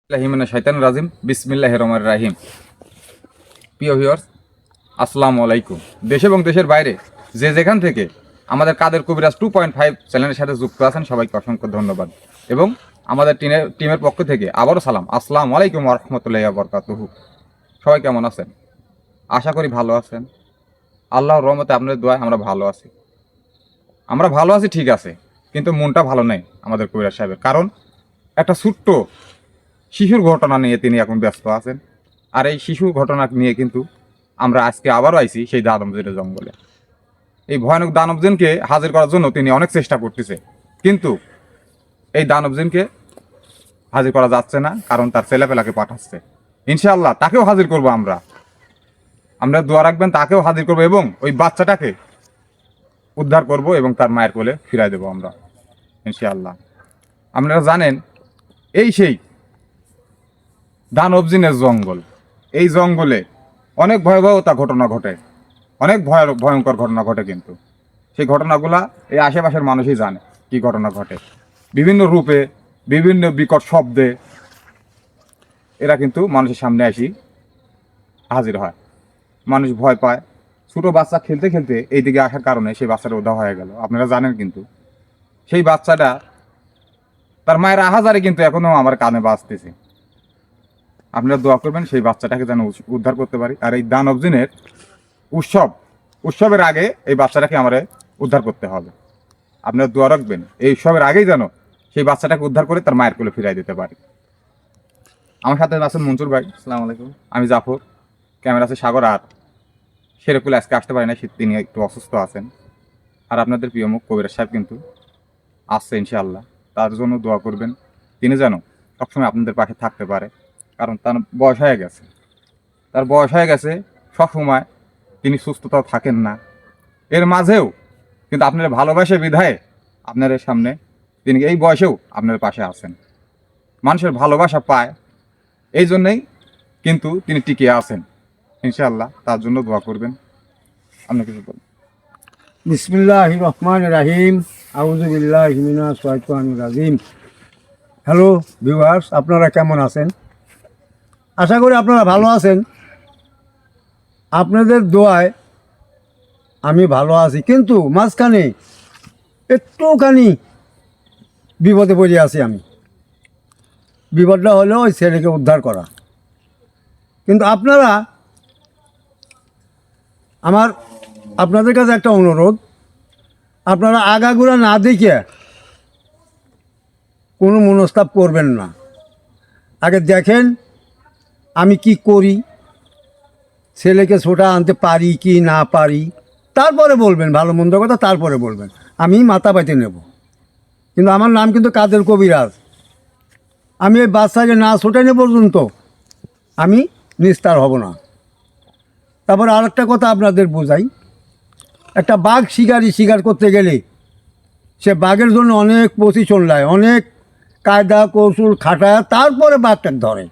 শাইতানুর রাজিম বিসমিল্লাহির রহমানির রহিম। প্রিয় ভিউয়ার্স, আসসালামু আলাইকুম। দেশ এবং দেশের বাইরে যে যেখান থেকে আমাদের কাদের কবিরাজ 2.5 চ্যানেলের সাথে যুক্ত আছেন সবাইকে অসংখ্য ধন্যবাদ এবং আমাদের টিমের পক্ষ থেকে আবারও সালাম। আসসালামু আলাইকুম ওয়া রাহমাতুল্লাহি ওয়া বারাকাতুহু। সবাই কেমন আছেন? আশা করি ভালো আছেন। আল্লাহর রহমতে আপনাদের দোয়ায় আমরা ভালো আছি ঠিক আছে, কিন্তু মনটা ভালো নেই আমাদের কবিরাজ সাহেবের। কারণ একটা ছোট্ট শিশুর ঘটনা নিয়ে তিনি এখন ব্যস্ত আছেন। আর এই শিশুর ঘটনা নিয়ে কিন্তু আমরা আজকে আবারও আইছি সেই দানবজের জঙ্গলে। এই ভয়ানক দানবজনকে হাজির করার জন্য তিনি অনেক চেষ্টা করতেছে, কিন্তু এই দানবজনকে হাজির করা যাচ্ছে না, কারণ তার ছেলেপেলাকে পাঠাচ্ছে। ইনশাআল্লাহ তাকেও হাজির করব আমরা দোয়া রাখবেন, তাকেও হাজির করব এবং ওই বাচ্চাটাকে উদ্ধার করব এবং তার মায়ের কোলে ফিরাই দেবো আমরা ইনশাআল্লাহ। আপনারা জানেন এই সেই দানবজিনের জঙ্গল। এই জঙ্গলে অনেক ভয়াবহতা ঘটনা ঘটে, অনেক ভয়ঙ্কর ঘটনা ঘটে, কিন্তু সেই ঘটনাগুলা এই আশেপাশের মানুষই জানে কি ঘটনা ঘটে। বিভিন্ন রূপে, বিভিন্ন বিকট শব্দে এরা কিন্তু মানুষের সামনে আসি হাজির হয়। মানুষ ভয় পায়। ছোটো বাচ্চা খেলতে খেলতে এই দিকে আসার কারণে সেই বাচ্চাটা উধাও হয়ে গেল, আপনারা জানেন। কিন্তু সেই বাচ্চাটা তার মায়ের আহাজারে কিন্তু এখনও আমার কানে বাজতেছে। আপনারা দোয়া করবেন সেই বাচ্চাটাকে যেন উদ্ধার করতে পারি। আর এই দানবজিনের উৎসবের আগে এই বাচ্চাটাকে আমারে উদ্ধার করতে হবে। আপনারা দোয়া রাখবেন এই উৎসবের আগেই যেন সেই বাচ্চাটাকে উদ্ধার করে তার মায়ের কোলে ফিরাই দিতে পারি। আমার সাথে আছেন মঞ্জুর ভাই, আসসালামু আলাইকুম। আমি জাফর, ক্যামেরা আছে সাগর। আর সেরেকুলে আজকে আসতে পারি না, তিনি একটু অসুস্থ আছেন। আর আপনাদের প্রিয় মুখ কবিরাজ সাহেব কিন্তু আসছে ইনশাআল্লাহ। তার জন্য দোয়া করবেন, তিনি যেন সবসময় আপনাদের পাশে থাকতে পারে। কারণ তার বয়স হয়ে গেছে, সবসময় তিনি সুস্থতাও থাকেন না। এর মাঝেও কিন্তু আপনারা ভালোবাসে বিধায় আপনাদের সামনে তিনি এই বয়সেও আপনার পাশে আছেন। মানুষের ভালোবাসা পায়, এই জন্যই কিন্তু তিনি টিকে আছেন ইনশাআল্লাহ। তার জন্য দোয়া করবেন। আপনি কিছু বলুন। বিসমিল্লাহির রহমানির রহিম। আউযু বিল্লাহি মিনাশ শাইতানির রাজিম। হ্যালো ভিউয়ার্স, আপনারা কেমন আছেন? আশা করি আপনারা ভালো আছেন। আপনাদের দোয়ায় আমি ভালো আছি, কিন্তু মাঝখানে একটুখানি বিপদে পড়ে আছি আমি। বিপদটা হলো ওই ছেলেকে উদ্ধার করা। কিন্তু আপনাদের কাছে একটা অনুরোধ, আপনারা আগাগোড়া না দেখে কোনো মনস্তাপ করবেন না। আগে দেখেন আমি কি করি, ছেলেকে ছোটা আনতে পারি কি না পারি, তারপরে বলবেন ভালো মন্দ কথা, তারপরে বলবেন। আমি মাথা পাইতে নেব, কিন্তু আমার নাম কিন্তু কাদের কবিরাজ। আমি এই বাচ্চাকে না ছোটানো পর্যন্ত আমি নিস্তার হব না। তারপর আরেকটা কথা আপনাদের বোঝাই, একটা বাঘ শিকার করতে গেলে সে বাঘের জন্য অনেক প্রশিক্ষণ নেয়, অনেক কায়দা কৌশল খাটায়, তারপরে বাঘটাকে ধরে।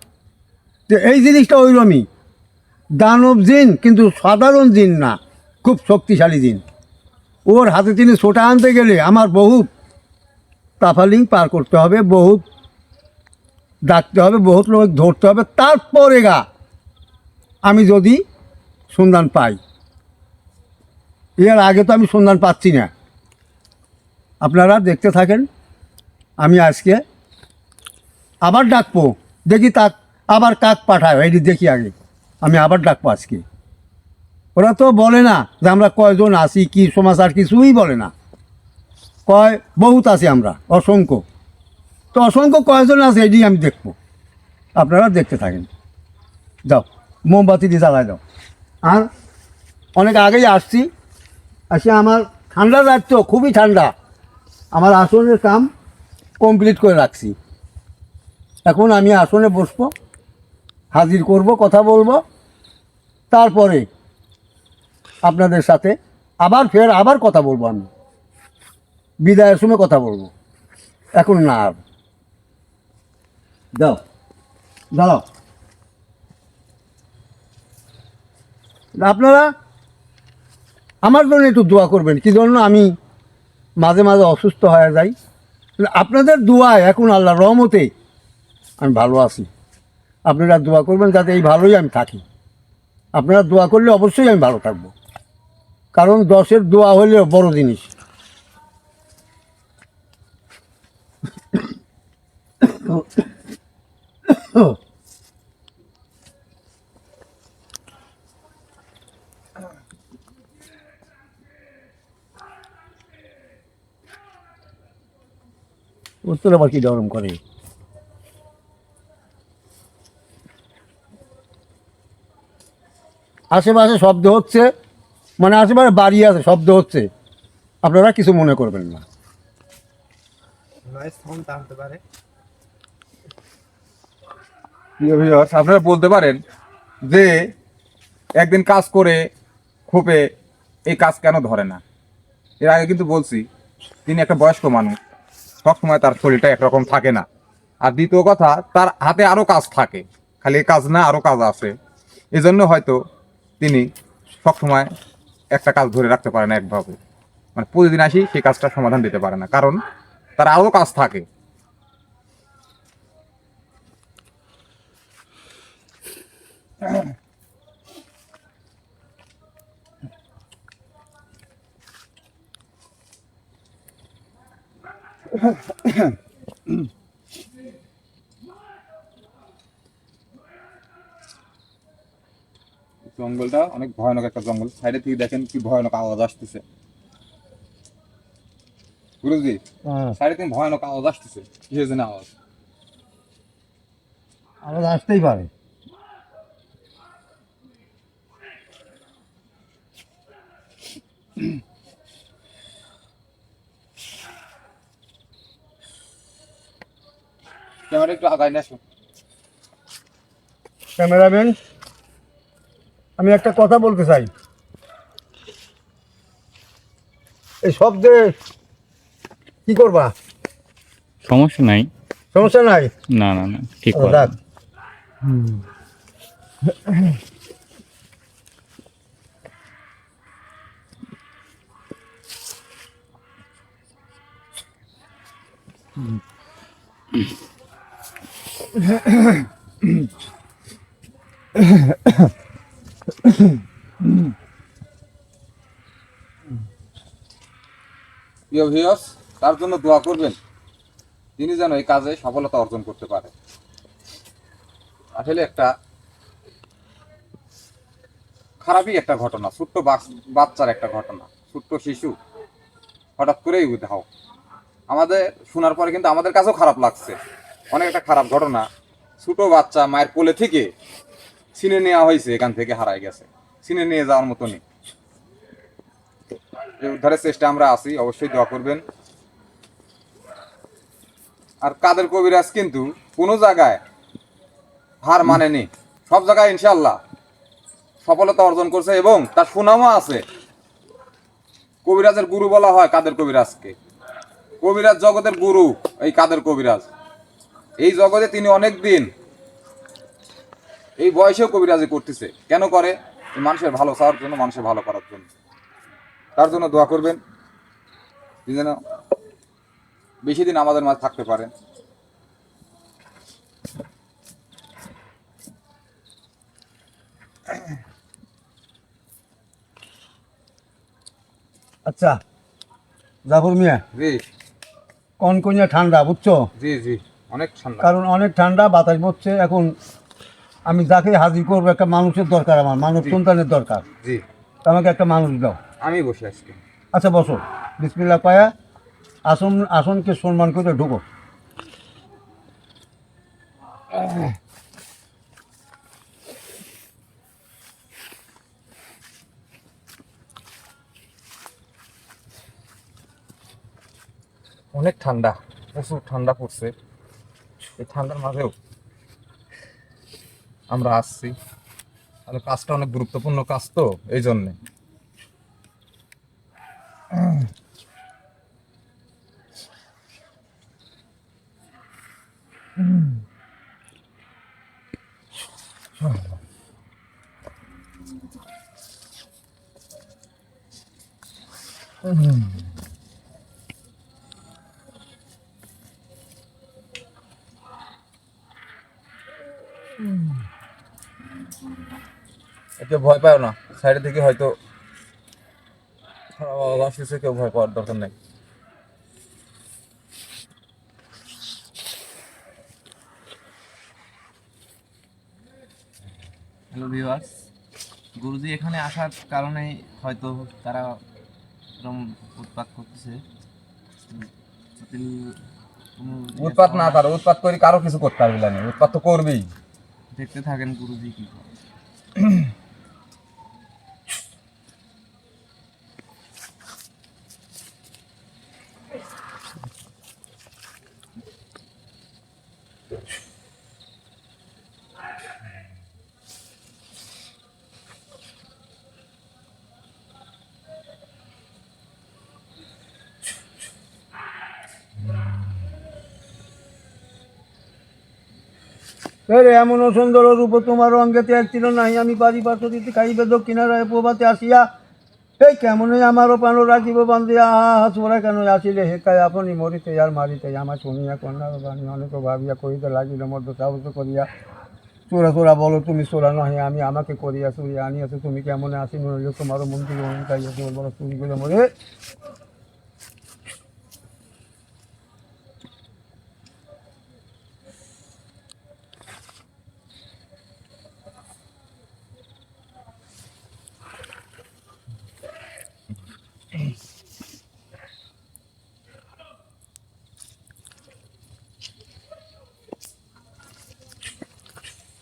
তো এই জিনিসটা ওইরকমই। দানব জিন কিন্তু সাধারণ জিন না, খুব শক্তিশালী জিন। ওর হাতে তিনি ছোটা আনতে গেলে আমার বহুত তাফালিং পার করতে হবে, বহুত ডাকতে হবে, বহুত লোক ধরতে হবে, তারপরে আমি যদি সন্ধান পাই। এর আগে তো আমি সন্ধান পাচ্ছি না। আপনারা দেখতে থাকেন। আমি আজকে আবার ডাকবো, দেখি আবার কাক পাঠায়, এই দেখি আগে আমি আবার ডাকবো আজকে। ওরা তো বলে না যে আমরা কয়জন আছি, কি সমাচার, কিছুই বলে না। কয় বহুত আছি আমরা, অসংখ্য। তো অসংখ্য কয়জন আছে এটি আমি দেখবো। আপনারা দেখতে থাকেন। যাও, মোমবাতি দিয়ে জ্বালায় দাও। আর অনেক আগেই আসছি, আমার ঠান্ডা রাত, খুবই ঠান্ডা। আমার আসনের কাম কমপ্লিট করে রাখছি। এখন আমি আসনে বসবো, হাজির করব, কথা বলবো, তারপরে আপনাদের সাথে আবার কথা বলবো। আমি বিদায়ের সময় কথা বলবো, এখন না। আর দাও দাঁড়াও। আপনারা আমার জন্য একটু দোয়া করবেন। কী জন্য আমি মাঝে মাঝে অসুস্থ হয়ে যাই। আপনাদের দোয়ায় এখন আল্লাহর রহমতে আমি ভালো আছি। আপনারা দোয়া করবেন যাতে এই ভালোই আমি থাকি। আপনারা দোয়া করলে অবশ্যই আমি ভালো থাকবো, কারণ 10-এর দোয়া হলেও বড় জিনিস। উত্তর আবার কি গরম করে? আশেপাশে শব্দ হচ্ছে, মানে আশেপাশে বাড়ি আছে, শব্দ হচ্ছে, আপনারা কিছু মনে করবেন না। প্রিয় ভিউয়ার্স, আপনারা বলতে পারেন যে একদিন কাজ করে খোপে এই কাজ কেন ধরে না। এর আগে কিন্তু বলছি তিনি একটা বয়স্ক মানুষ, সবসময় তার শরীরটা একরকম থাকে না। আর দ্বিতীয় কথা, তার হাতে আরও কাজ থাকে, খালি এই কাজ না আরও কাজ আছে। এজন্য হয়তো তিনি সবসময় একটা কাজ ধরে রাখতে পারে না একভাবে, মানে প্রতিদিন আসি সেই কাজটার সমাধান দিতে পারে না, কারণ তার আরও কাজ থাকে। জঙ্গলটা অনেক ভয়ানক একটা জঙ্গল, সাইডে থেকে দেখেন কি ভয়ানক আওয়াজ আসতেছে। গুরুজি, সাইডে থেকে ভয়ানক আওয়াজ আসতেছে, কিসের জন্য আওয়াজ? আবার আসতেই পারে। ক্যামেরা একটু আগায় নিয়ে আসো। ক্যামেরাম্যান, আমি একটা কথা বলতে চাই। এই শব্দে কি করবা? সমস্যা নাই। সমস্যা নাই? না না না, ঠিক ও, কথা। দেখ। প্রিয় ভিউয়ার্স, তার জন্য দোয়া করবেন, তিনি যেন এই কাজে সফলতা অর্জন করতে পারে। আসলে একটা খারাপই একটা ঘটনা, ছোট্ট বাচ্চার একটা ঘটনা, ছোট্ট শিশু হঠাৎ করেই উধাও। আমাদের শোনার পরে কিন্তু আমাদের কাছেও খারাপ লাগছে, অনেক একটা খারাপ ঘটনা। ছোট বাচ্চা মায়ের কোলে থেকে ছিনে নেওয়া হয়েছে, এখান থেকে হারাই গেছে, ছিনে নিয়ে যাওয়ার মতনই। এই উদ্ধারের চেষ্টা আমরা আছি, অবশ্যই দোয়া করবেন। আর কাদের কবিরাজ কিন্তু কোনো জায়গায় হার মানেনি, সব জায়গায় ইনশাল্লাহ সফলতা অর্জন করছে এবং তার সুনামও আছে। কবিরাজের গুরু বলা হয় কাদের কবিরাজকে, কবিরাজ জগতের গুরু এই কাদের কবিরাজ। এই জগতে তিনি অনেক দিন এই বয়সেও কবিরাজি করতেছে, কেন করে? মানুষের ভালো চাওয়ার জন্য, মানুষের ভালো করার জন্য। তার জন্য দোয়া করবেন, তিনি যেন বেশি দিন আমাদের মাঝে থাকতে পারেন। আচ্ছা জাফর মিয়া, জি কনকনিয়া ঠান্ডা, বুঝছো? জি জি, অনেক ঠান্ডা। কারণ অনেক ঠান্ডা, বাতাস বসছে। এখন আমি যাকে হাজির করবো, একটা মানুষের দরকার, আমার মানব জি। সন্তানের দরকার। জি, তো আমাকে একটা মানুষ দাও। আমি বসে আজকে। আচ্ছা বসো, বিসমিল্লাহ পায়া আসনকে সম্মান করে ঢুকো। অনেক ঠান্ডা, প্রচুর ঠান্ডা পড়ছে। এই ঠান্ডার মাঝেও আমরা আসছি, আর কাজটা অনেক গুরুত্বপূর্ণ কাজ, তো এই জন্যে। কেউ ভয় পাও না, সাইডে থেকে হয়তো খারাপ আওয়াজ আসতেছে, কেউ ভয় পাওয়ার দরকার নেই। হ্যালো ভিউয়ার্স, গুরুজি এখানে আসার কারণে হয়তো তারা এরকম উৎপাত করতেছে। যদি কোনো উৎপাত না করো, উৎপাত করে কারো কিছু করতে পারবি না, উৎপাত তো করবেই। দেখতে থাকেন গুরুজি কি করে। রে এমন সুন্দর রূপ তোমার অঙ্গেতে এক ছিল নাই, আমি বাড়ি পাথরিতে খাইবে দক্ষিণারায় প্রভাতে আসিয়া, এই কেমনই আমারও প্রাণ রাখিব বান্ধিয়া, হাসুরা কেন আসিলে হেকায় আপনি মরিতে আর মারিতে, আমার শুনিয়া কন্যার বাণী অনেক ভাবিয়া কহিতে লাগিল মধ্য সাহস করিয়া, চোরা চোরা বলো তুমি চোরা নহে, আমি আমাকে করিয়া চুরিয়া আনিয়াছো, তুমি কেমন আসি নইলে তোমারও মন্ত্রী চাইয়া তোমার বড় চুরি করে মরে।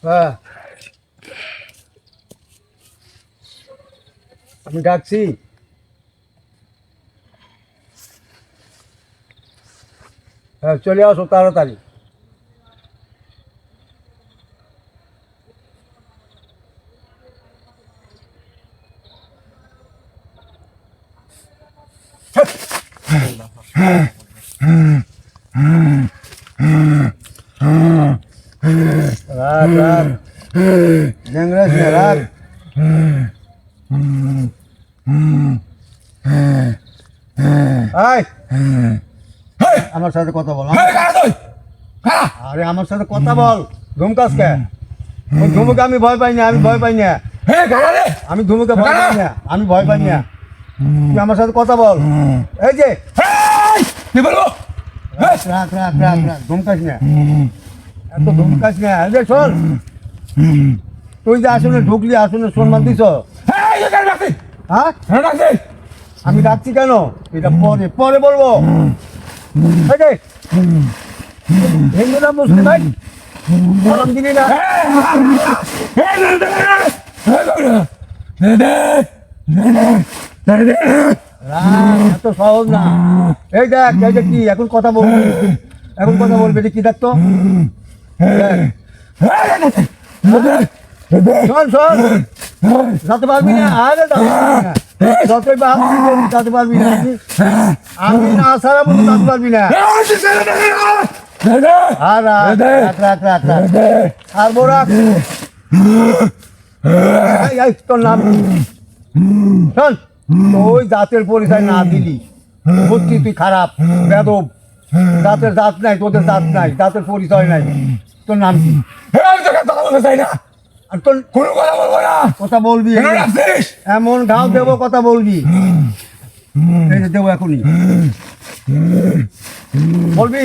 হ্যাঁ, আমি ডাকছি। হ্যাঁ, চলে আসো তাড়াতাড়ি। রাখ রাখ, ল্যাংড়াস না, রাখ। আয়, আমার সাথে কথা বল। আরে আমার সাথে কথা বল। ধুমকাস কে? ওই ধুমুকে আমি ভয় পাই না, আমি ভয় পাই না। আমি ধুমুকে ভয় পাই না, আমি ভয় পাই না। তুই আমার সাথে কথা বল। এই যে রাখ রাখ রাখ রাখ রাখ, ধুমকাস না, এত ধুমকাস না। এই যে শোন, তুই যে আসলে ঢুকলি, আসলে সম্মান দিছ। হ্যাঁ, আমি ডাকছি কেন এটা পরে পরে বলবো। এই যে ভেঙে না বুঝলি ভাই, গরম দিলি না। রাখ, এত সহজ না। এই দেখ, এই যে কি এখন কথা বলবি, এখন কথা বলবি, এটা কি দেখতো। শোন শোন, যাতে পারবি না। আরে যতই বা যাতে পারবি না, আমি না সারা বলবো যাতে পারবি না। আর রাখ রাখ রাখ রাখ, আর বোরাক। তোর নাম কি? শোন, তুই জাতের পরিচয় না দিলি, বুঝছি তুই খারাপ বেদব। জাতের জাত নাই, তোদের জাত নাই, জাতের পরিচয় নাই। তোর নাম কি? আর তোর কোনো কথা বলবো না, কথা বলবি। এমন ঘাও দেবো, কথা বলবি। এই যে দেবো এখনই, বলবি?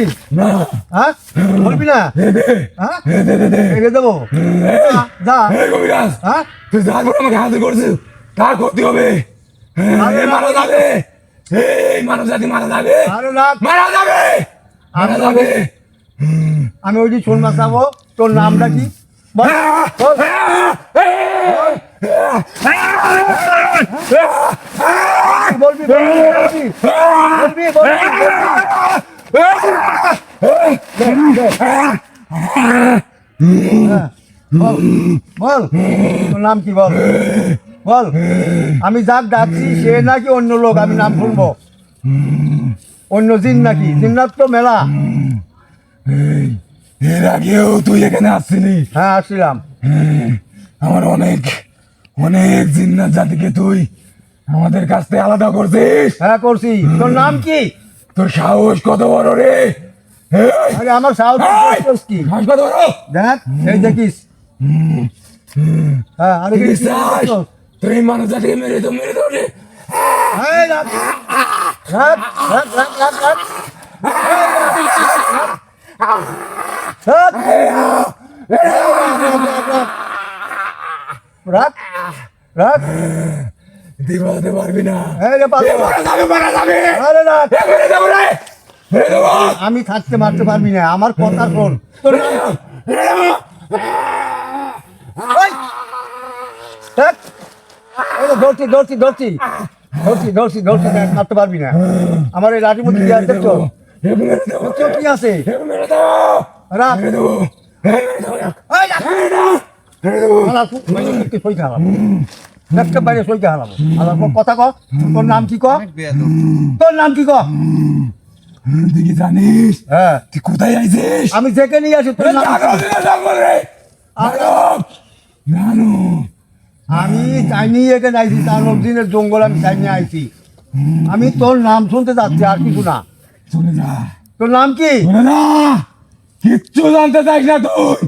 হ্যাঁ, বলবি না? হ্যাঁ, রেখে দেবো। যা। হ্যাঁ, তুই যা করে আমাকে হাতে করছিস তার ক্ষতি হবে। মারা যাবে, এই মানব জাতি মারা যাবে, আরে না, মারা যাবে, মারা যাবে। আমি ওই যে শুনবা চাবো। তোর নামটা কি বল? বল। বলবি বলবি বলবি বলবি বল, তোর নাম কি বল? বল। আমি যাক ডাকছি সে নাকি অন্য লোক, আমি নাম শুনবো। অন্য জিন নাকি? জিন্নাত তো মেলা। এর আগেও তুই এখানে আসছিলি? হ্যাঁ, আসছিলাম। আমার অনেক অনেক জিন্নাত জাতিকে তুই আমাদের কাছ থেকে আলাদা করছিস। হ্যাঁ, করছি। তোর নাম কি? তোর সাহস কত বড় রে? আরে আমার সাহস কি? সাহস কত বড়? দেখ, এই দেখিস হ্যাঁ আমি তুই চাস তুই মানুষ জাতিকে মেরে দাও রে। এই রাখ রাখ রাখ রাখ রাখ রাখ রাখ রাখ দিবাতে পারবি না। এই রে পাগল। মারা যাবে আরে রাখ মেরে দেবো রে, মেরে দেবো। আমি থাকতে মারতে পারবি না আমার কথা শোন তোর নাম কি? ওই! দেখ, এই যে ধরছি ধরছি ধরছি ধরছি ধরছি ধরছি দেখ, মারতে পারবি না আমার এই লাঠির মধ্যে কি আছে দেখছো মেরে দেবো, দেখছো কি আছে মেরে দেবো, রাখ মেরে দেবো, মেরে দেবো, এই রাখ। মেরে দেবো। হালা, বাইরে সইতে হালাবো একটা বাইরে সইতে হালাবো হালাবো কথা ক তোর নাম কি ক অনেক বেয়াদব। তোর নাম কি ক তুই কি জানিস হ্যাঁ তুই কোথায় আইছিস? আমি যেকে নিয়ে আসি তোর নাম কি? আমি চাইনি এখানে আইছি তার দিনের জঙ্গল আমি চাইনি আইছি আমি তোর নাম শুনতে যাচ্ছি আর কিছু না চলে যা, তোর নাম কি চলে যা, কিচ্ছু জানতে চাইস না তুই,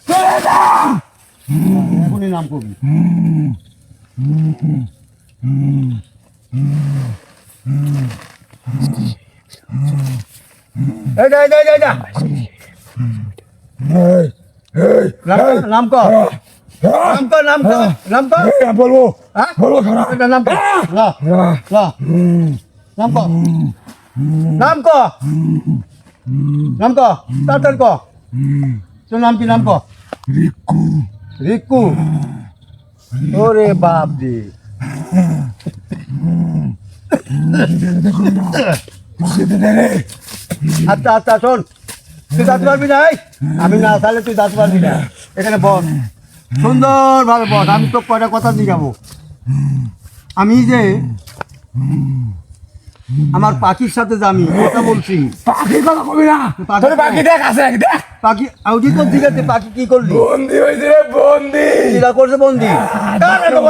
চলে যা। এখনই নাম করবি এই যা, এই যা, এই যা, এই যা। এই, এই, নাম ক নাম ক নাম ক নাম ক এই, বলবো হ্যাঁ বলবো খারাপ। এটা নাম ক ল ল নাম ক নাম ক নাম ক তাড়াতাড়ি ক তোর নাম কি নাম ক রিকু, রিকু ওরে বাপ রে যেতে দে রে। আচ্ছা আচ্ছা শোন তুই যাতে পারবি না এই? আমি না তাহলে তুই যাতে পারবি না এখানে বস সুন্দর ভাবে বস আমি তো কয়টা কথা দিয়ে যাবো আমি যে আমার পাখির সাথে যে আমি কথা বলছি পাখির কথা কবি না, পাখি- তোর পাখি দেখ আছে নাকি দেখ। পাখি আউজি তো ঠিক আছে পাখি কি করলি বন্দি হয়েছে রে, বন্দি। কিরা করছে বন্দি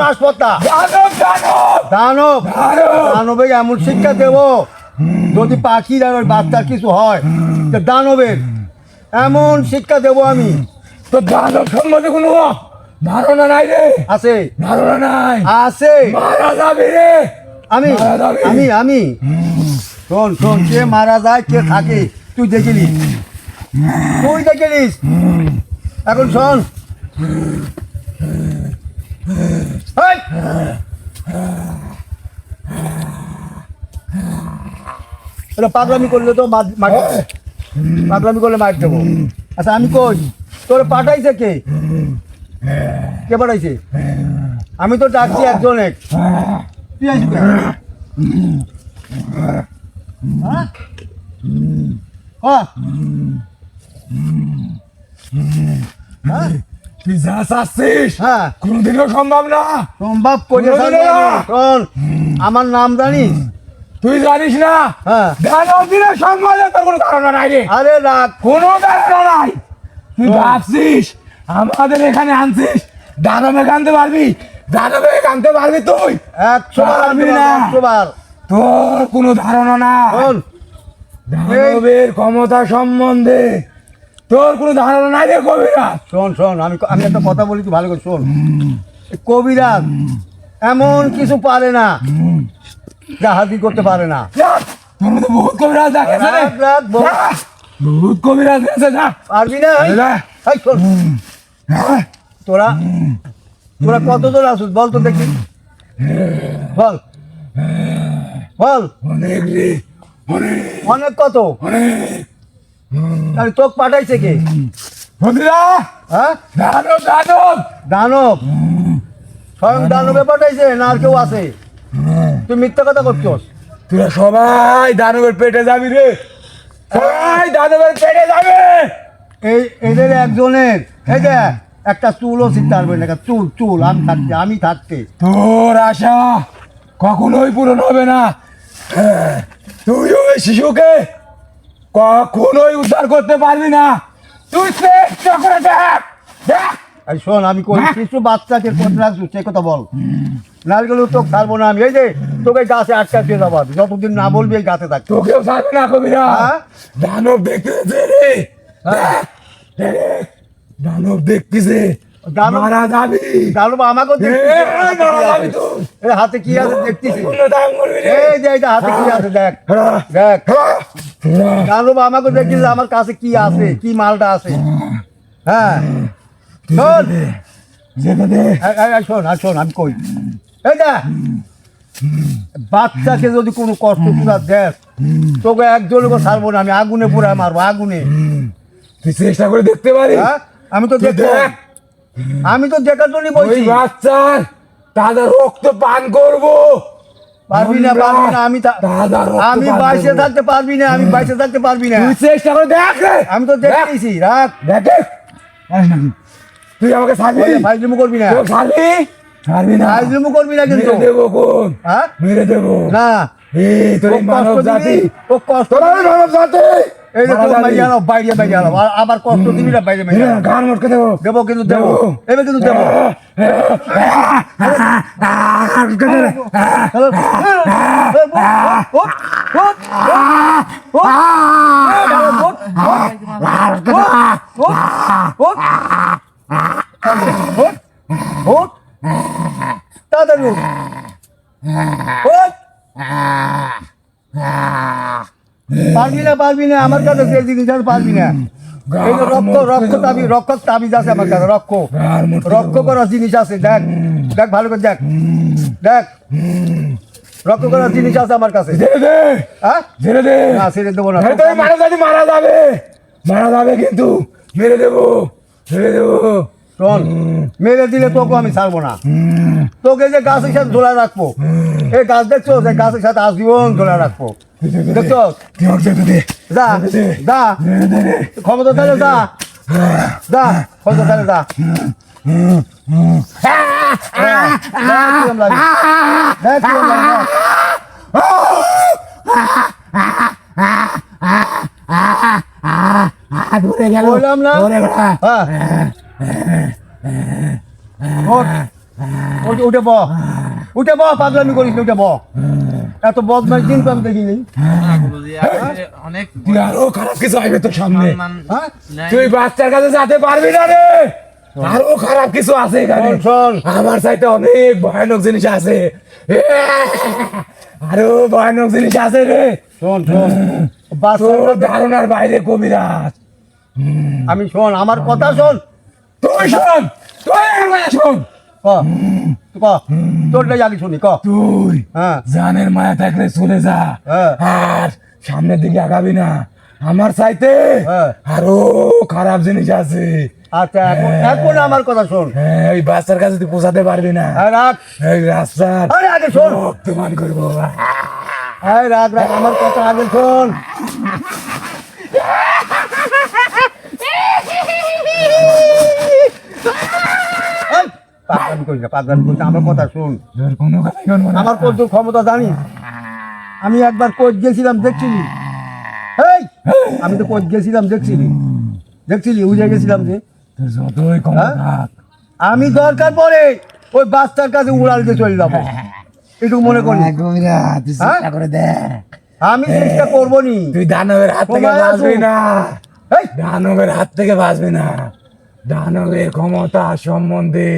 হাসপাতাল দানব, দানব, দানব দানব। দানবে এমন শিক্ষা দেব যদি পাখির আর ওর বাচ্চার কিছু হয় তো দানবের এমন শিক্ষা দেব আমি তোর দানব সম্বন্ধে কোনো ধারণা নাই রে, আছে ধারণা নাই। আছে মারা যাবে রে। আমি মারা যাবে। আমি শোন শোন কে মারা যায় কে থাকে তুই দেখিলিস তুই দেখিলিস এখন শোন এই! এটা পাগলামি করলে তো পাগলামি করলে মার দেবো আচ্ছা আমি কই তোর পাঠাইছে কে কে পাঠাইছে আমি তো ডাকছি একজনে তুই আসবি হ্যাঁ হ্যাঁ তুই যা চাচ্ছিস হ্যাঁ কোনোদিনও সম্ভব না। সম্ভব করে বলো না। শোন আমার নাম জানিস তুই জানিস না হ্যাঁ দানব দিনের সম্বন্ধে তোর কোনো ধারণা নাই রে, আরে রাখ কোনো ধারণা নাই। তুই শোন। ভাবছিস আমাদের এখানে আনছিস দানবে আনতে পারবি, দানবে আনতে পারবি তুই? 100 বার পারবি না। 100 বার তোর কোনো ধারণা না শোন দানবের ক্ষমতা সম্বন্ধে, তোর কোনো ধারণা নাই রে কবিরাজ। শোন শোন আমি একটা কথা বলি তুই ভালো করে শোন এই কবিরাজ এমন কিছু পারে না জাহাজি করতে পারে না যাক, তোর মধ্যে বহুত কবিরাজ দেখেছে রে। রাখ, রাখ, বল। যা, বহুত কবিরাজ দেখেছে যা। পারবি না এই? যা। এই শোন তোরা তোরা কতজন আসুস বল তো দেখি বল বল অনেক রে, অনেক, অনেক কত অনেক। তাহলে চোখ পাঠাইছে কে বন্ধুরা, হ্যাঁ দানব, দানব। দানব স্বয়ং দানবে পাঠাইছে না আর কেউ আছে তুই মিথ্যা কথা করছস তোরা সবাই দানবের পেটে যাবি রে, সবাই দানবের পেটে যাবে। এই এদের একজনের এই যে একটা চুলও শিখতে পারবে না চুল চুল আমি থাকতে তোর আশা কখনোই পূরণ হবে না। তুই ওই শিশুকে কখনোই উদ্ধার করতে পারবি না। তুই চেষ্টা করে দেখ, দেখ। আর শোন আমি কোন কিছু বাচ্চাকে কোথায় রাখছো সে কথা বল নারকেল তোকে ছাড়বো না আমি এই যে তোকে গাছে আটকা দিয়ে যাবো আমি। যতদিন না বলবি এই গাছে থাকতো তোকেও ছাড়বে না কবিরা। হ্যাঁ? দানব দেখতেছে রে, হ্যাঁ। দেখ, দানব দেখতেছে। দানব মারা যাবি দানব আমাকে মারা যাবি তুই হাতে কি আছে দেখতেছি কোনো দাম করবি রে এই যে এটা হাতে কি আছে দেখ দেখ দানব আমাকে দেখতেছি আমার কাছে কি আছে কি মালটা আছে হ্যাঁ শোন যেতে দে শোন শোন আমি কই এই দেখ বাচ্চাকে যদি কোনো কষ্ট পুরা দেখ তোকে একজনকে ছাড়বো না আমি আগুনে পুরা মারবো আগুনে তুই চেষ্টা করে দেখতে পারিস হ্যাঁ আমি তো দেখবো দেখ। আমি তো দেখার জন্যই ওই বলছি বাচ্চার তাজা রক্ত পান করবো পারবি না আমি তাজা রক্ত আমি পান বাইসে করবো। থাকতে পারবি না আমি বাইসে থাকতে পারবি না তুই চেষ্টা করে দেখ রে আমি তো দেখতেছি রাখ দেখে তুই আমাকে ছাড়বি ফাইজলিমু করবি না তোকে ছাড়বি ছাড়বি না ফাইজলিমু করবি না কিন্তু মেরে দেবো কোন হ্যাঁ মেরে দেবো না এই তোর ও এই কষ্ট মানব দিবি, জাতি ও কষ্ট তোর এই মানব জাতি এই যে মারা তোর যাবি। বাইরে আলো বাইরে আলো আবার কষ্ট দিবি না বাইরে এই না, গান মটকে দেবো দেবো কিন্তু দেবো দেবো। এবার কিন্তু দেবো মটকে দে রে। হ্যালো। তাড়াতাড়ি উঠ। উঠ। পারবি না আমার কাছে সেই জিনিস আছে, পারবি না এই যে রক্ষ তাবিজ আছে আমার কাছে রক্ষ গান মটকে রক্ষ করার জিনিস আছে দেখ দেখ ভালো করে দেখ দেখ রক্ষ করার জিনিস আছে আমার কাছে ছেড়ে দে হ্যাঁ ছেড়ে দে না ছেড়ে দেবো না আরে তুই মারা যাবে কিন্তু মেরে দেবো শোন মেরে দিলে তোকে আমি ছাড়বো না তোকে যে গাছের সাথে ধরে রাখবো এই গাছ দেখছো যে গাছের সাথে আজীবন ধরে রাখবো দেখছো তুই আমাকে যেতে দে যা যা ক্ষমতা তাহলে যা যা ক্ষমতা তাহলে যা দেখ কিরম লাগে। দেখ কিরম লাগে। ধরে গেল বললাম না ধরে গেল হ্যাঁ উঠে উঠে পাগলামি করিস না, উঠে এত বদমাইশ দিন তো আমি দেখিনি গুরুজি আপনি অনেক তুই আরো খারাপ কিছু আসবে তোর সামনে সম্মান হ্যাঁ নাই। তুই বাচ্চার কাছে যেতে পারবি না রে আরো খারাপ কিছু আছে এখানে শোন আমার সাথে অনেক ভয়ানক জিনিস আছে আরো ভয়ানক জিনিস আছে রে শোন তোর ধারণার বাইরে কবিরাজ আমি শোন আমার কথা শোন তুই শোন তুই আমার কথা শোন ক ক তোরটাই আগে শুনি ক তুই হ্যাঁ জানের মায়া থাকলে চলে যা হ্যাঁ। আর সামনের দিকে আগাবি না আমার চাইতে হ্যাঁ। আরো খারাপ জিনিস আছে আচ্ছা এখন আমার কথা শোন হ্যাঁ ওই বাচ্চার কাছে তুই পৌঁছাতে পারবি না হ্যাঁ, রাখ এই রাস্তার আরে আগে শোন রক্তমান করবো হ্যাঁ রাখ আমার কথা আগে শোন এই, পাগলামি করিস না আমার কথা শোন তোর কোনো কথা শুনবো না আমার কত ক্ষমতা জানি আমি একবার কোচ গেছিলাম দেখছিলি এই আমি তো কোচ গেছিলাম দেখছিলি উড়ে গেছিলাম যে তোর যতই ক্ষমতা হ্যাঁ? থাক, আমি দরকার পড়ে ওই বাচ্চার কাছে উড়াল দিয়ে চলে যাবো একটু মনে করি কবিরাজ, তুই চেষ্টা হ্যাঁ? করে দে আমি চেষ্টা করবো নি তুই দানবের হাত থেকে সময় বাঁচবি আসুক। না এই, দানবের হাত থেকে বাঁচবি না দানবের ক্ষমতা সম্বন্ধে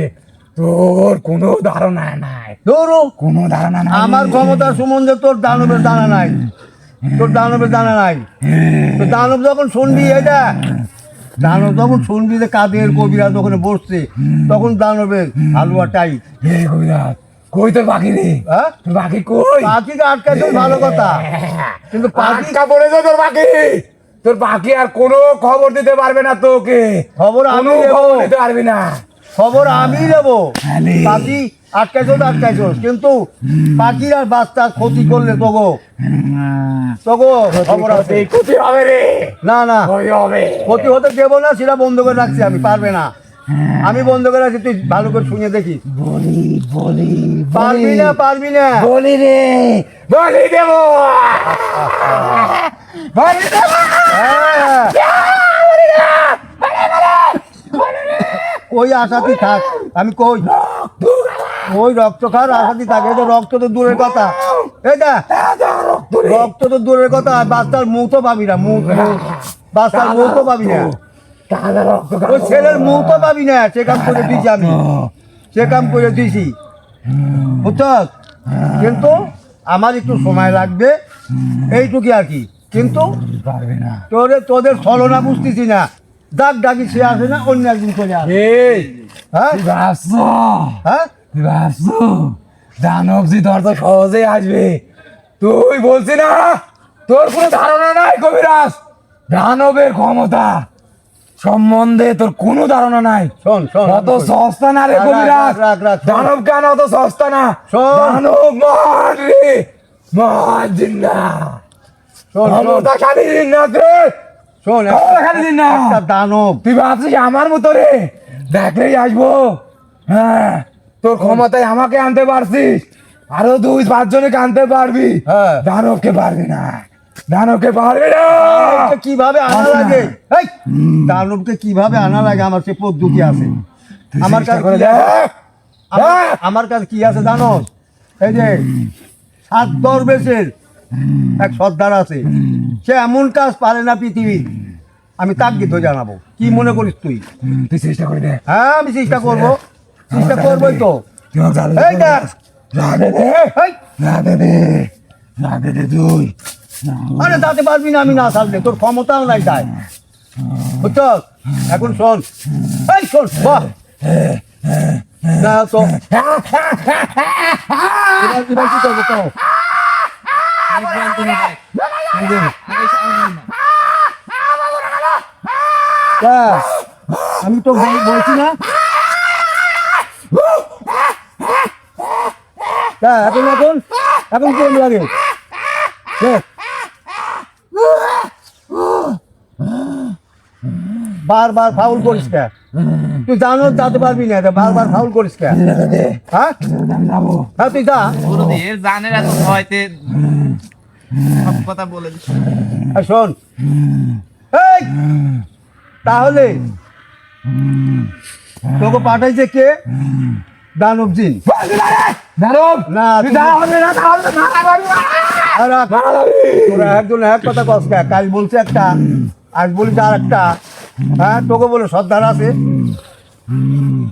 তোর কোনো ধারণা নাই ধরো কোনো ধারণা নাই আমার ক্ষমতার সম্বন্ধে তোর দানবের দানা নাই তোর দানব যখন শুনবি এটা দানব যখন শুনবি যে কাদের কবিরাজ ওখানে বসছে তখন দানবের হালুয়া টাইট হে কবিরাজ কই তোর পাখি রে হ্যাঁ তোর পাখি কই পাখিকে আটকাইছো ভালো কথা কিন্তু পাখি আটকা পড়েছে তোর পাখি আর কোনো খবর দিতে পারবে না তোকে খবর আমি কোনো দেবো। খবর দিতে পারবি না খবর আমি দেবো আলে। পাখি আটকাইছো কিন্তু পাখির আর বাচ্চার ক্ষতি করলে তোগো খবর আছে এই ক্ষতি হবে রে না না ক্ষতি হবে ক্ষতি হতে দেবো না সেটা বন্ধ করে রাখছি আমি পারবে না আমি বন্ধ করে রাখছি তুই ভালো করে শুনে দেখি বলি পারবি না বলি রে বলি দেব বলি দেব হ্যাঁ। ওই আশাতি থাক আমি কই ওই রক্ত খাওয়ার আশাতি থাকে তো রক্ত তো দূরের কথা এটা রক্ত তো দূরের কথা বাচ্চার মুখ তো পাবি না বাচ্চার মুখ তো পাবি না তাজা রক্ত খাবো। ওই ছেলের মুখ তো পাবি না, সে কাম করে দিয়েছি আমি, সে কাম করে দিয়েছি, বুঝছস? কিন্তু আমার একটু সময় লাগবে, এইটুকুই আর কি। কিন্তু পারবি না। তোদের ছলনা বুঝতেছি না। ডাকি সে আসে না, অন্য একদিন চলে আসে। এই হ্যাঁ তুই ভাবছো, হ্যাঁ তুই ভাবছো দানবজি তোর তো সহজে আসবে? তুই বলছি না তোর কোনো ধারণা নাই কবিরাজ, দানবের ক্ষমতা সম্বন্ধে তোর কোনো ধারণা নাই। শোন শোন, অত সস্তা না রে রাখ, কবিরাজ, রাখ, রাখ, শোন। দানব কেন অত সস্তা না? শোন। দানব মহান রে, মহান জিন্না, শোন শোন ক্ষমতা খালি জিন্নাত রে, শোন, ক্ষমতা খালি জিন্না। একটা দানব। তুই ভাবছিস আমার মতো রে, দেখলেই আসবো? হ্যাঁ, তোর ক্ষমতায় আমাকে আনতে পারছিস, আরো 2-5 জনকে আনতে পারবি, হ্যাঁ। দানবকে পারবি না, দানবকে পারবি না। দানবকে কিভাবে আনা লাগে, এই দানবকে কিভাবে আনা লাগে, আমার সে পদ্ধতি আছে। তুই আমার চেষ্টা কাছে করে কি দেখ। আছে? দেখ। আমার কাছে কি আছে জানোস? এই যে 7 দরবেশের এক সর্দার আছে, সে এমন কাজ পারে না পৃথিবী, আমি তাকে তো জানাবো। কি মনে করিস তুই? তুই চেষ্টা করে দেখ। হ্যাঁ আমি চেষ্টা করবো, চেষ্টা করবোই তো। তুই আমাকে আলো এই দেখ, রাধে দে, এই, রাধে দে, রাধে দে তুই। আরে তাতে পারবি না আমি না থাকলে, তোর ক্ষমতাও নাই তাই, বুঝছ? এখন শোন, এই শোন, বাহ না তো এবার কি করবো কও? তা, আমি তো বলছি না তা, এখন এখন এখন কি লাগে দেখ। বারবার ফাউল করিস কে? তুই জানো যাতে পারবি না, বারবার ফাউল করিস কে? রাধে দে, হ্যাঁ আমি যাবো। হ্যাঁ তুই যা। গুরুজি এর জানের এত ভয়তে সব কথা বলে দিচ্ছে। আর শোন, এই তাহলে তোকে পাঠাইছে কে? দানব জিন। দানব না, তুই তুই- দানব না, দানব না, দানব না, আর রাখ, দানব। তোরা একজন এক কথা কস কে? কাল বলছে একটা, আজ বলিস আর একটা। হ্যাঁ তোকে বলে সর্দার আছে।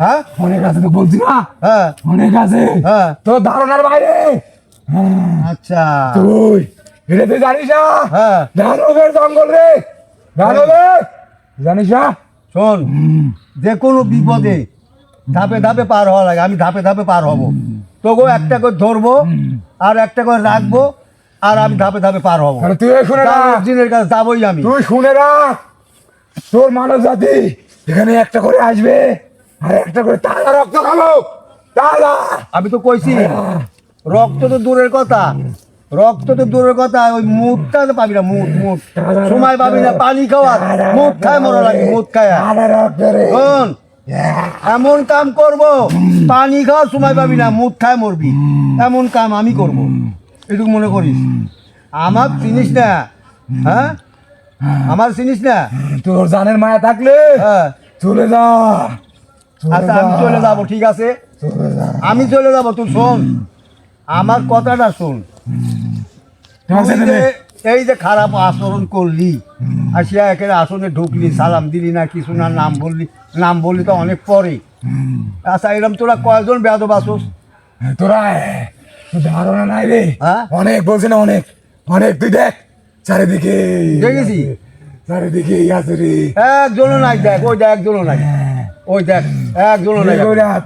হ্যাঁ অনেক আছে তো বলছি না, হ্যাঁ অনেক আছে, হ্যাঁ তোর ধারণার বাইরে। আচ্ছা তুই এটা তুই জানিস না, হ্যাঁ দানবের জঙ্গল রে, দানবের জানিস না? শোন, যে কোনো বিপদে ধাপে ধাপে পার হওয়া লাগে, আমি ধাপে ধাপে পার হব। তোকেও একটা করে ধরবো আর একটা করে রাখবো, আর আমি ধাপে ধাপে পার হবো। তাহলে তুই শুনে রাখ, দিনের কাছে যাবোই আমি। তুই শুনে রাখ, তোর মানব জাতি এখানে একটা করে আসবে আর একটা করে তাজা রক্ত খাবো, তাজা। আমি তো কইছি, রক্ত তো দূরের কথা, রক্ত তো দূরের কথা, ওই মুখটা তো পাবি না, মুখ মুখ সময় পাবি না পানি খাওয়ার, মুখ খায় মরা লাগে, মুখ খায়। তাজা রক্ত রে। শোন, এমন কাম করব, পানি খাওয়ার সময় পাবি না, মুখ খায় মরবি, এমন কাম আমি করব, এটুকু মনে করিস। আমার চিনিস না, হ্যাঁ আমার চিনিস না। তোর জানের মায়া থাকলে হ্যাঁ চলে যা, আচ্ছা আমি চলে যাবো, ঠিক আছে চলে যা। আমি চলে যাবো। তুই শোন, আমার কথাটা শোন। তোমার তুই ছেলে যে নে। এই যে খারাপ আচরণ করলি, আসিয়া একেবারে আসনে ঢুকলি, সালাম দিলি না কিছু না, নাম বললি তো অনেক পরে। আচ্ছা এরকম তোরা কয়জন বেয়াদব আসোস? তোরা তোর ধারণা নাই রে, হ্যাঁ? অনেক বলছি না, অনেক অনেক। তুই দেখ চারিদিকে, দেখেছি? চারিদিকে আছে রে। একজনও নাই, দেখ ওই দেখ একজনও নাই, ওই দেখ একজনও নাই।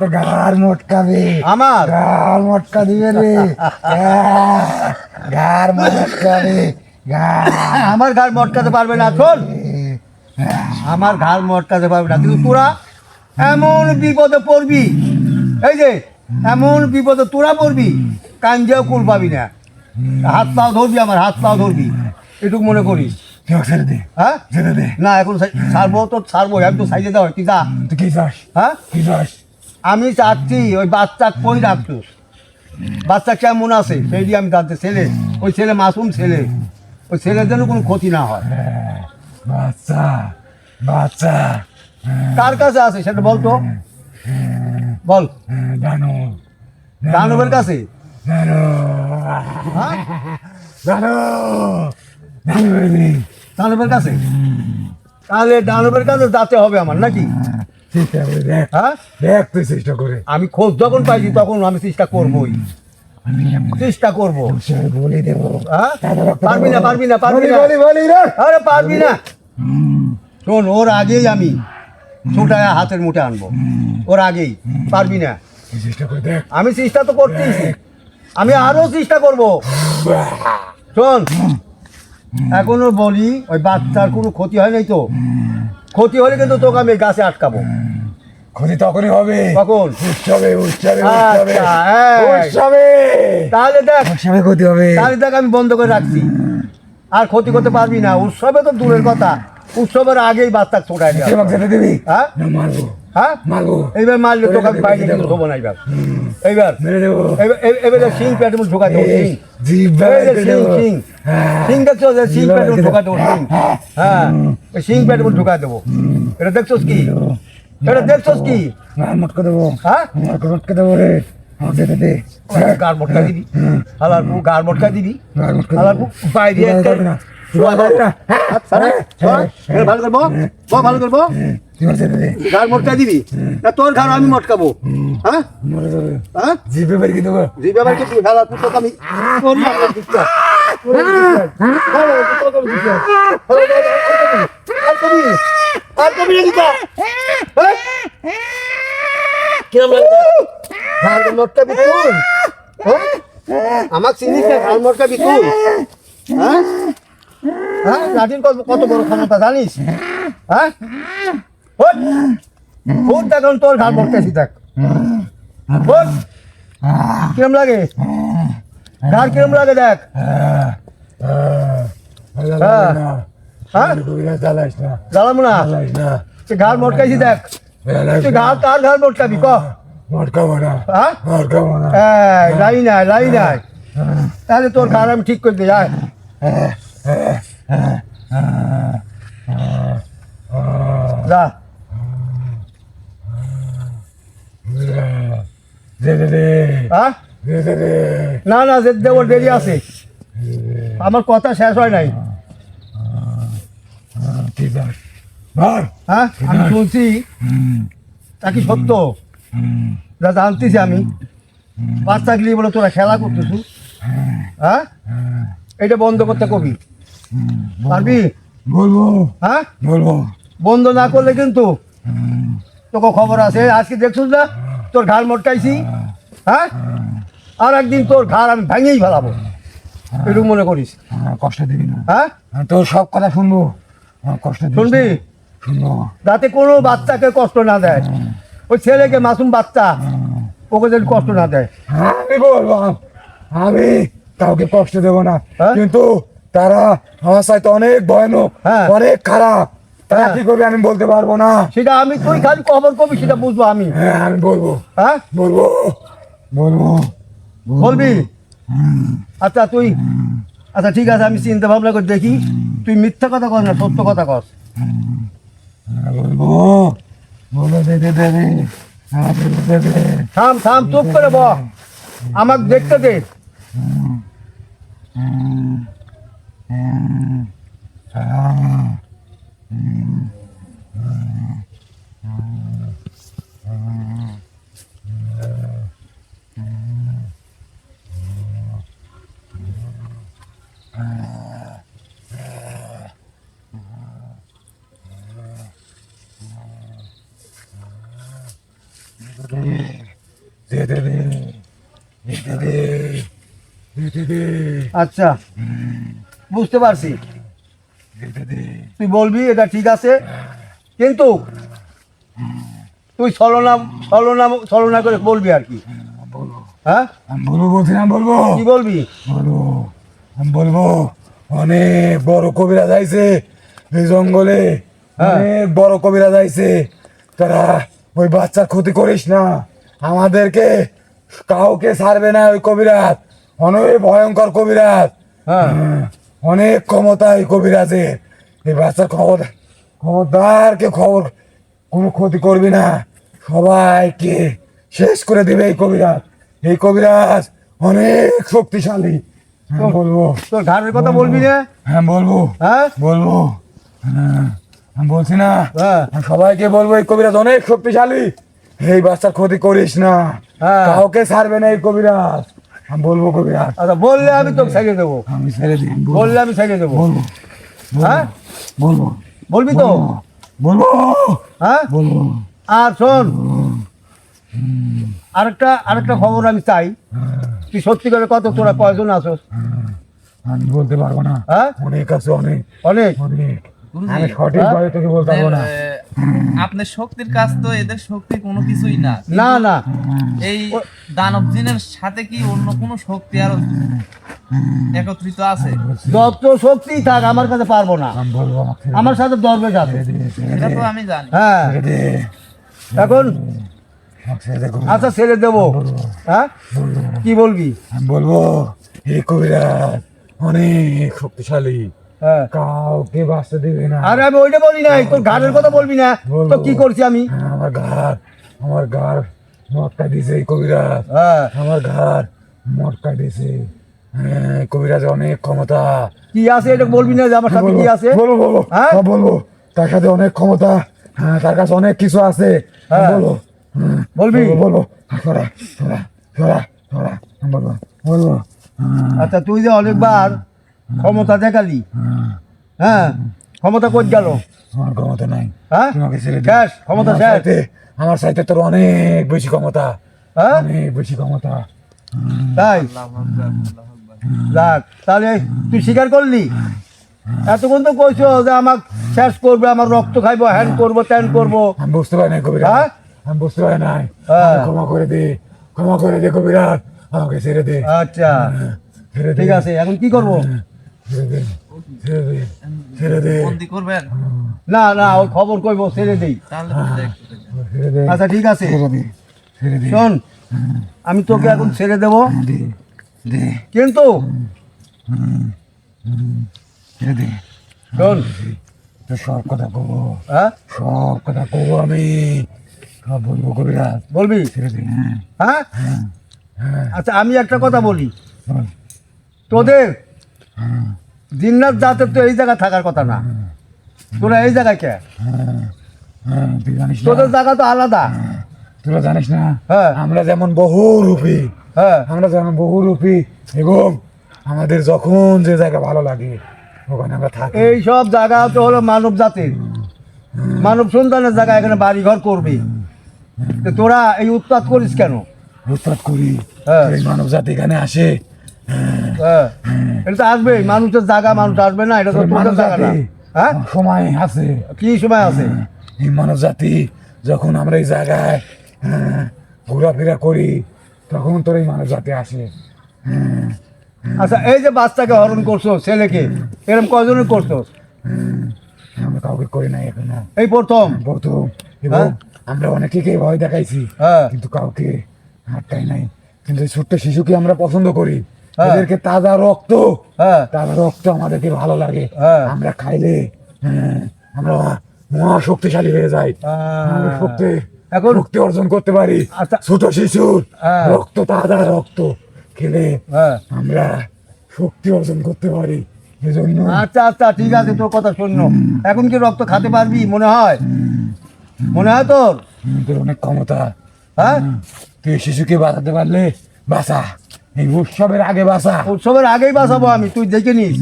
তোর ঘাড় মটকাবে, আমার ঘাড় মটকা দিবে রে, ঘাড় মটকাবে, ঘাড়। আমার ঘাড় মটকাতে পারবে না, শোন আমার ঘাড় মটকাতে পারবে না, কিন্তু তোরা এমন বিপদে পড়বি, এই যে এমন বিপদে তোরা পড়বি, কাঞ্জিয়াও কুল পাবি না, হাত পাও ধরবি, আমার হাত পাও ধরবি, এটুকু মনে করিস। কেউ ছেড়ে দে, হ্যাঁ ছেড়ে দে। না এখন ছাড়বো তো ছাড়বো, আমি তো সাইডে দেওয়া তুই যা। তুই কি চাস, হ্যাঁ কি চাস? আমি চাচ্ছি ওই বাচ্চা কই রাখছিস, বাচ্চা কেমন আছে সেইটি আমি জানতে। ছেলে, ওই ছেলে মাসুম ছেলে, ওই ছেলের যেন কোনো ক্ষতি না হয়। বাচ্চা, বাচ্চা, কার কাছে আছে সেটা বলতো, বল। দানব, দানবের কাছে? দানব, হ্যাঁ দানব, দানব রে। দানবের কাছে? তাহলে দানবের কাছে যেতে হবে আমার নাকি? চেষ্টা করে দেখ, হ্যাঁ, দেখ তুই চেষ্টা করে। আমি খোঁজ যখন পাইছি তখন আমি চেষ্টা করবোই, চেষ্টা করবো। সে বলে দেবো। হ্যাঁ, পারবি না, পারবি না, পারবি বলি না, বলি বলি রে। আরে পারবি না। শোন, ওর আগেই আমি ছোটায় হাতের মুঠে আনবো, ওর আগেই। পারবি না। তুই চেষ্টা করে দেখ। আমি চেষ্টা তো করতেইছি, আমি আরো চেষ্টা করব। শোন, এখনো বলি, ওই বাচ্চার কোনো ক্ষতি হয় নাই তো? ক্ষতি হলে কিন্তু তোকে আমি গাছে আটকাবো। ক্ষতি তখনই হবে কখন? উৎসবে উৎসবে উৎসবে আচ্ছা, এই। উৎসবে তাহলে দেখ, উৎসবে ক্ষতি হবে। তাহলে দেখ আমি বন্ধ করে রাখছি, আর ক্ষতি করতে পারবি না। উৎসবে তো দূরের কথা, উৎসবের আগেই বাচ্চা ছোটাই দেওয়া। আমাকে যেতে দিবি? হ্যাঁ, না, মারবো হ্যাঁ, মারবো। এইবার মারলে তোকে আমি বাইরে কিন্তু দেবো না। এইবার এইবার মেরে দেবো। এবার সিং প্যাটে ঢোকা দেবো। সিং, জিভ এই বের যে করে সিং, দেবো। সিং, হ্যাঁ। সিং দেখছো? যে সিং প্যাটে ঢোকা দেবো, সিং। হ্যাঁ, ওই সিং প্যাটে ঢোকা দেবো। এটা দেখছোস কি? এটা দেখছোস কি? মার মটকে দেবো। হ্যাঁ, মার মটকে দেবো রে। আমাকে দে দে। গার মটকা দিবি, হালার পু গার মটকা দিবি, মার মটকে হালার দেবো। পু বাইরে তুই পারবি না। তুই পারবি না। ভালো করবো, ভালো করবো। তুই আমার যেতে দে। গার মটকা দিবি না তোর ঘর আমি মটকাবো? হ্যাঁ, মরে যাবে। হ্যাঁ, জিভে বের কি দেবো? জি ব্যাপার কি তুই হালার পু তোকে আমি তোর নামে দিচ্ছি। আমার চিনিস না? ঘাল মটকাবি তুই? হ্যাঁ, হ্যাঁ, লাঠির কত বড় ক্ষমতা জানিস? হ্যাঁ, দেখুন তোর ঘাল মটকাছি দেখ। কিরম লাগে ঘাড়, কিরম লাগে দেখ। হ্যাঁ, জ্বালাইস না, জ্বালাবো না, জ্বালাইস না। তুই ঘাড় মটকাইছি দেখ। তুই ঘাড় কার ঘাড় মটকাবি ক? মটকাবো না, হ্যাঁ, মটকাবো না। লাই নাই, লাই নাই। তাহলে তোর ঘাড় আমি ঠিক করে দিই। আয়, যা। দে দে দে, হ্যাঁ, দে দে দে। না না, যে দেবো দেরি আছে, আমার কথা শেষ হয় নাই। ঠিক আছে, ধর। হ্যাঁ, আমি শুনছি, তা কি সত্য? যা জানতেছি আমি, বাচ্চা গিয়ে বলে তোরা খেলা করতেছ। হ্যাঁ, এটা বন্ধ করতে কবি পারবি? বলবো, হ্যাঁ, বলবো। বন্ধ না করলে কিন্তু তোকে খবর আছে। আজকে দেখছিস না তোর ঘাড় মটকাইছি? হ্যাঁ, আর একদিন তোর ঘাড় আমি ভেঙেই ফেলাবো, এটুকু মনে করিস। কষ্ট দিবি না। হ্যাঁ, তোর সব কথা শুনবো, কষ্ট দিবি না। শুনবি? শুনবো। যাতে কোনো বাচ্চাকে কষ্ট না দেয়, ওই ছেলেকে, মাসুম বাচ্চা, ওকে যেন কষ্ট না দেয়। আমি বলবো, আমি কাউকে কষ্ট দেবো না, হ্যাঁ? কিন্তু তারা আমার সাথে অনেক ভয়ানক, হ্যাঁ। অনেক খারাপ। তারা হ্যাঁ। কি করবে আমি বলতে পারবো না। সেটা আমি, তুই খালি খবর কবি, সেটা বুঝবো আমি। হ্যাঁ, আমি বলবো, হ্যাঁ, বলবো, বলবো। বলবি? আচ্ছা তুই, আচ্ছা ঠিক আছে, আমি চিন্তা ভাবনা করে দেখি। তুই মিথ্যা কথা কর না, সত্য কথা কর। বলবো, বলবো। দে দে দে দে। দে দে দে। থাম থাম, চুপ করে বল, আমাকে দেখতে দে। দে দে দে। দে দে দে। দে দে দে। আচ্ছা, বুঝতে পারছি, দে দে দে। তুই বলবি, এটা ঠিক আছে, কিন্তু তুই ছলনা ছলনা ছলনা করে বলবি আর কি। বলবো, হ্যাঁ, আমি বলবো, বলছিলাম বলবো, কি বলবি? বলবো, আমি বলবো। অনেক বড় কবিরাজ আইছে এই জঙ্গলে, হ্যাঁ। অনেক বড় কবিরাজ আইছে। তারা ওই বাচ্চার ক্ষতি করিস না, আমাদেরকে কাউকে ছাড়বে না। ওই কবিরাজ অনেক ভয়ঙ্কর কবিরাজ, হ্যাঁ, অনেক ক্ষমতা এই কবিরাজের। এই বাচ্চার ক্ষমতারকে খবর কোনো ক্ষতি করবি না, সবাইকে শেষ করে দেবে এই কবিরাজ। এই কবিরাজ অনেক শক্তিশালী। হ্যাঁ, বলবো, তোর ঘাড়ের কথা বলবি না? হ্যাঁ বলবো, হ্যাঁ, বলবো। হ্যাঁ, আমি বলছি না হ্যাঁ আমি সবাইকে বলবো এই কবিরাজ অনেক শক্তিশালী, এই বাচ্চার ক্ষতি করিস না, হ্যাঁ। কাউকে ছাড়বে না এই কবিরাজ। আমি বলবো কবিরাজ, আচ্ছা বললে আমি তোকে ছেড়ে দেবো, আমি ছেড়ে দিই, বললে আমি ছেড়ে দেবো। বলবো হ্যাঁ বলবো বলবি তো? বলবো হ্যাঁ বলবো। আর শোন, আরেকটা খবর আমি চাই, তুই সত্যি করে কত, তোরা কয়জন আসোস? আমি বলতে পারবো না, হ্যাঁ অনেক আছে, অনেক অনেক। অনেক। গুরুজি, আমি সঠিক ভাবে তোকে বলতে পারবো না। আপনার শক্তির কাজ তো এদের শক্তি কোনো কিছুই না। না না এই দানব জিনের সাথে কি অন্য কোনো শক্তি আরো একত্রিত আছে? যত শক্তি থাক আমার কাছে পারবো না, আমি বলবো আমাকে আমার সাথে দরবেশ আছে। এটা তো আমি জানি। হ্যাঁ ছেড়ে দে, এখন আমাকে ছেড়ে দে কবিরাজ। আচ্ছা ছেড়ে দেবো। হ্যাঁ কি বলবি? আমি বলবো এই কবিরাজ অনেক শক্তিশালী, হ্যাঁ কাউকে বাঁচতে দিবে না। আরে আমি ওইটা বলি নাই, তোর ঘাড়ের কথা বলবি না তো? কি করছি আমি? হ্যাঁ, আমার ঘাড় মটকা দিয়েছে এই কবিরাজ, হ্যাঁ আমার ঘাড় মটকা দিয়েছে। হ্যাঁ, এই কবিরাজ অনেক ক্ষমতা। কি আছে এটা বলবি না যে আমার সাথে কি আছে? বলবো বলবো, হ্যাঁ? হ্যাঁ, বলবো তার সাথে অনেক ক্ষমতা, হ্যাঁ তার কাছে অনেক কিছু আছে। হ্যাঁ। বলবো, হ্যাঁ, বলবি? বলবো সরা সরা সরা সরা, বলবো বলবো। আচ্ছা তুই যে অনেকবার ক্ষমতা দেখালি, হ্যাঁ ক্ষমতা কই গেল? আমার ক্ষমতা নাই, হ্যাঁ তোমাকে ছেড়ে দিই। শেষ, ক্ষমতা আমার শেষ। চাইতে- আমার চাইতে তোর অনেক বেশি ক্ষমতা, হ্যাঁ অনেক বেশি ক্ষমতা। তাই আল্লাহু আকবার, আল্লাহু আকবার। যাক, তাহলে তুই স্বীকার করলি? এতক্ষণ তো কইছো যে আমাকে শেষ করবে, আমার রক্ত খাইবো, হ্যান করবো, ত্যান করবো। আমি বুঝতে পারি নাই কবিরাজ, হ্যাঁ? আমি বুঝতে পারি নাই। হ্যাঁ। আমাকে ক্ষমা করে দে, ক্ষমা করে দে কবিরাজ, আমাকে ছেড়ে দে, আচ্ছা ছেড়ে দে, ঠিক আছে, এখন কি করবো? ছেড়ে দে, ছেড়ে দে, ছেড়ে দে, বন্দি করবেন? না না ওই খবর কইবো, ছেড়ে দেই। তাহলে তো দেখতে দেবেন। ছেড়ে দে, আচ্ছা ঠিক আছে, ছেড়ে দে, ছেড়ে দে, শোন আমি তোকে এখন ছেড়ে দেবো, দে, দে, কিন্তু ছেড়ে দে। শোন, তো সব কথা কব, হ্যাঁ সব কথা কব, আমি সব বলবো কবিরাজ, বলবি? ছেড়ে দে। হ্যাঁ আচ্ছা আমি একটা কথা বলি, বল। তোদের জিন্নাত জাতের তো এই জায়গায় থাকার কথা না, তোরা এই জায়গায় কে? হ্যাঁ, তুই জানিস না, তোদের জায়গা তো আলাদা। তোরা জানিস না, হ্যাঁ আমরা যেমন বহুরূপী, হ্যাঁ আমরা যেমন বহুরূপী, এবং আমাদের যখন যে জায়গা ভালো লাগে ওখানে আমরা থাকি। এই সব জায়গা তো হলো মানব জাতির, মানব সন্তানের জায়গা, এখানে বাড়ি ঘর করবি, তো তোরা এই উৎপাত করিস কেন? উৎপাত করি, হ্যাঁ। এই মানব জাতি এখানে আসে, হ্যাঁ এটা তো আসবেই, মানুষের জায়গা, মানুষ আসবে না? এটা তো তোদের মানব জায়গা না। জাতি হ্যাঁ সময় আছে, কি সময় আছে? এই মানব জাতি যখন আমরা এই জায়গায় ঘোরাফেরা করি তখন তোর এই মানব জাতি আসে। আচ্ছা এই যে বাচ্চাকে হরণ করছো, ছেলেকে, এরকম কয়জনের করছো? আমরা কাউকে করি নাই এখনো, এই প্রথম? প্রথম, এবং হ্যাঁ। আমরা অনেকে ভয় দেখাইছি, হ্যাঁ কিন্তু কাউকে আটকাই নাই। কিন্তু এই ছোট্ট শিশুকে আমরা পছন্দ করি, হ্যাঁ। এদেরকে তাজা রক্ত, হ্যাঁ তাজা রক্ত আমাদেরকে ভালো লাগে, হ্যাঁ। আমরা খাইলে আমরা মহা শক্তিশালী হয়ে যাই, আমরা এখন শক্তি অর্জন করতে পারি। আচ্ছা। ছোট শিশুর হ্যাঁ। রক্ত, তাজা রক্ত খেলে হ্যাঁ আমরা শক্তি অর্জন করতে পারি, এজন্য আচ্ছা আচ্ছা ঠিক আছে, তোর কথা শূন্য। এখন কি রক্ত খেতে পারবি মনে হয়? মনে হয় তোর? তোর অনেক ক্ষমতা, হ্যাঁ তুই শিশুকে বাঁচাতে পারলে বাঁচা, এই উৎসবের আগে বাঁচা। উৎসবের আগেই বাঁচাবো আমি, তুই দেখে নিস,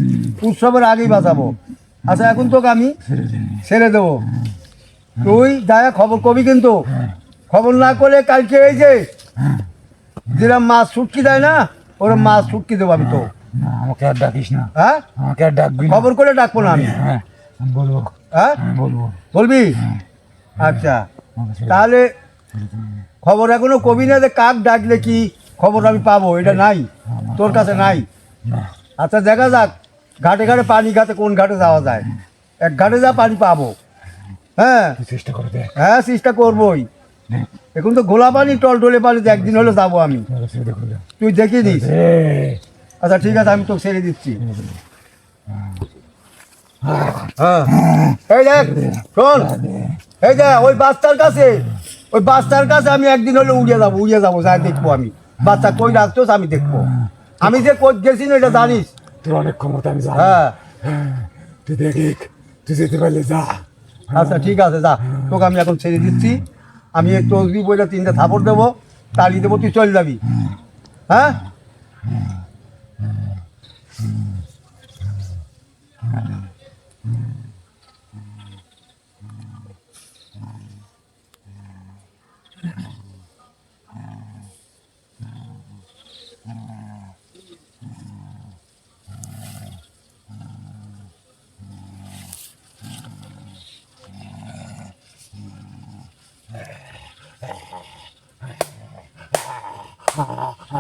উৎসবের আগেই বাঁচাবো। আচ্ছা এখন তোকে আমি ছেড়ে দেবো, তুই দায়া খবর কবি, কিন্তু খবর না করলে কালকে এই যে যেরকম মাছ শুটকি দেয় না, ওরকম মাছ শুটকি দেবো আমি তো। না, আমাকে আর ডাকিস না, হ্যাঁ আমাকে আর ডাকবি না। খবর করে ডাকবো না আমি। হ্যাঁ, আমি বলবো, হ্যাঁ আমি বলবো। বলবি? আচ্ছা আমাকে ছেড়ে দে। তাহলে খবর এখনো কবি না যে কাক ডাকলে কি খবর আমি পাবো, এটা নাই তোর কাছে? নাই। না, আচ্ছা দেখা যাক, ঘাটে ঘাটে পানি, ঘাটে কোন ঘাটে যাওয়া যায়, এক ঘাটে যা পানি পাবো। হ্যাঁ তুই চেষ্টা করে দেখ, হ্যাঁ চেষ্টা করবোই। এখন তো ঘোলা পানি, টলটলে পানি, একদিন হলে যাবো আমি, আমাকে ছেড়ে দে কবিরাজ। তুই দেখিয়ে দিস। এই, আচ্ছা ঠিক আছে, আমি তোকে ছেড়ে দিচ্ছি। হ্যাঁ এই দেখ শোন, এই যে ওই বাচ্চার কাছে, ওই বাচ্চার কাছে আমি একদিন হলে উড়িয়ে যাবো, যাই দেখবো আমি বাচ্চা কই রাখছোস, আমি দেখবো। আমি যে কই গেছি না এটা জানিস? তোর অনেক ক্ষমতা আমি জানি। হ্যাঁ তুই দেখিস, তুই যেতে পারলে যা, আচ্ছা ঠিক আছে, যা, তোকে আমি এখন ছেড়ে দিচ্ছি। আমি এই তসবি বইটা 3টে থাপড় দেবো, তালি দেবো, তুই চলে যাবি। হ্যাঁ,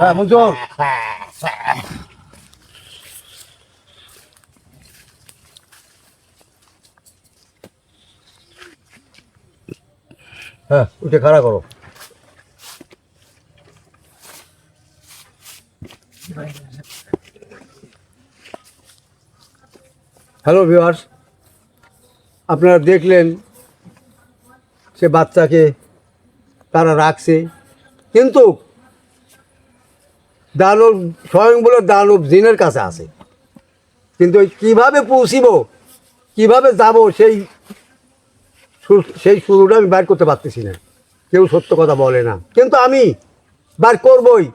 হ্যাঁ মঞ্জুর, হ্যাঁ উঠে খাড়া করো। হ্যালো ভিউয়ার্স, আপনারা দেখলেন সে বাচ্চাকে তারা রাখছে, কিন্তু দানব স্বয়ং বলে দানব জিনের কাছে আছে, কিন্তু ওই কীভাবে পৌঁছিব, কীভাবে যাব, সেই শুরুটা আমি বাইর করতে পারতেছি না। কেউ সত্য কথা বলে না, কিন্তু আমি বার করবই।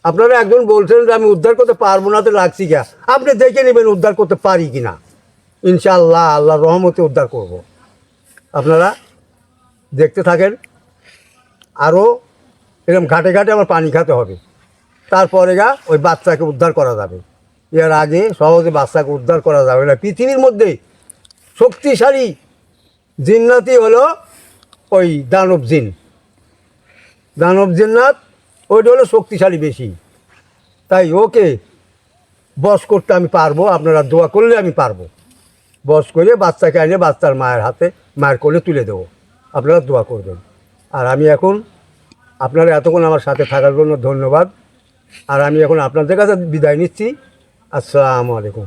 আপনারা একজন বলছেন যে আমি উদ্ধার করতে পারবো না, তো লাগছি গা, আপনি দেখে নেবেন উদ্ধার করতে পারি কি না। ইনশাআল্লাহ আল্লাহর রহমতে উদ্ধার করব। আপনারা দেখতে থাকেন। আরও এরকম ঘাটে ঘাটে আমার পানি খেতে হবে, তারপরে ওই বাচ্চাকে উদ্ধার করা যাবে। এর আগে সহজে বাচ্চাকে উদ্ধার করা যাবে না। পৃথিবীর মধ্যে শক্তিশালী জিন্নাতি হলো ওই দানব জিন্নাত, ওইটা হলো শক্তিশালী বেশি। তাই ওকে বশ করতে আমি পারবো, আপনারা দোয়া করলে আমি পারবো। বশ করে বাচ্চাকে এনে বাচ্চার মায়ের কোলে তুলে দেবো, আপনারা দোয়া করবেন। আর আমি এখন, আপনারা এতক্ষণ আমার সাথে থাকার জন্য ধন্যবাদ। আর আমি এখন আপনাদের কাছে বিদায় নিচ্ছি। আসসালামু আলাইকুম।